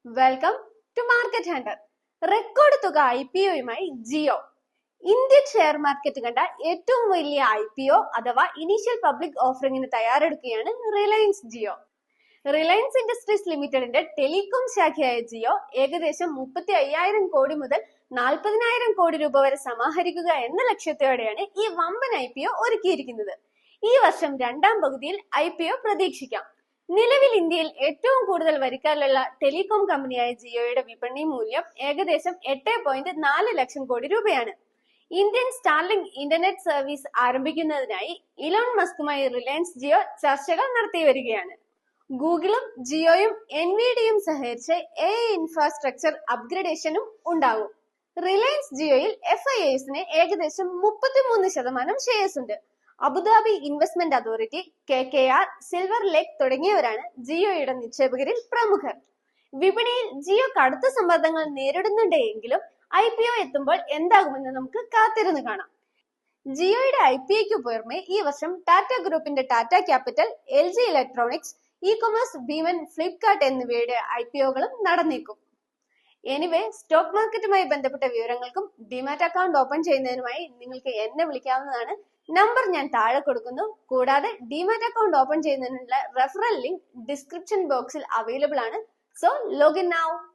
Welcome to market hunter. Record തുക IPOയുമായി Jio. Indian share market കണ്ട ഏറ്റവും വലിയ IPO അഥവാ ഇനീഷ്യൽ പബ്ലിക് ഓഫറിംഗിന് തയ്യാറെടുക്കുകയാണ് റിലയൻസ് ജിയോ. റിലയൻസ് ഇൻഡസ്ട്രീസ് ലിമിറ്റഡിന്റെ ടെലികോം ശാഖയായ ജിയോ ഏകദേശം 35,000 കോടി മുതൽ 40,000 കോടി രൂപ വരെ സമാഹരിക്കുക എന്ന ലക്ഷ്യത്തോടെയാണ് ഈ വമ്പൻ IPO ഒരുക്കിയിരിക്കുന്നത്. ഈ വർഷം രണ്ടാം പകുതിയിൽ IPO പ്രതീക്ഷിക്കാം. നിലവിൽ ഇന്ത്യയിൽ ഏറ്റവും കൂടുതൽ വരിക്കാരിലുള്ള ടെലികോം കമ്പനിയായ ജിയോയുടെ വിപണി മൂല്യം ഏകദേശം 8.4 ലക്ഷം കോടി രൂപയാണ്. ഇന്ത്യൻ സ്റ്റാർലിങ്ക് ഇന്റർനെറ്റ് സർവീസ് ആരംഭിക്കുന്നതിനായി ഇലോൺ മസ്കുമായി റിലയൻസ് ജിയോ ചർച്ചകൾ നടത്തി വരികയാണ്. ഗൂഗിളും ജിയോയും എൻവിഡിയും സഹകരിച്ച് AI ഇൻഫ്രാസ്ട്രക്ചർ അപ്ഗ്രഡേഷനും ഉണ്ടാകും. റിലയൻസ് ജിയോയിൽ FIIsന് ഏകദേശം 33% ഷെയർസ് ഉണ്ട്. Abu Dhabi investment authority, KKR, Silver Lake തുടങ്ങിയവരാണ് ജിയോയുടെ നിക്ഷേപകരിൽ പ്രമുഖർ. വിപണിയിൽ ജിയോ കടുത്ത സമ്മർദ്ദങ്ങൾ നേരിടുന്നുണ്ടെങ്കിലും IPO എത്തുമ്പോൾ എന്താകുമെന്ന് നമുക്ക് കാത്തിരുന്ന് കാണാം. ജിയോയുടെ IPOയ്ക്ക് പുറമെ ഈ വർഷം ടാറ്റ ഗ്രൂപ്പിന്റെ Tata Capital, LG electronics, e-commerce ഭീമൻ ഫ്ലിപ്കാർട്ട് എന്നിവയുടെ IPOകളും നടന്നേക്കും. എനിവേ, സ്റ്റോക്ക് മാർക്കറ്റുമായി ബന്ധപ്പെട്ട വിവരങ്ങൾക്കും ഡിമാറ്റ് അക്കൗണ്ട് ഓപ്പൺ ചെയ്യുന്നതിനുമായി നിങ്ങൾക്ക് എന്നെ വിളിക്കാവുന്നതാണ്. നമ്പർ ഞാൻ താഴെ കൊടുക്കുന്നു. കൂടാതെ ഡിമാറ്റ് അക്കൗണ്ട് ഓപ്പൺ ചെയ്യുന്നതിനുള്ള റെഫറൽ ലിങ്ക് ഡിസ്ക്രിപ്ഷൻ ബോക്സിൽ അവൈലബിൾ ആണ്. So login now.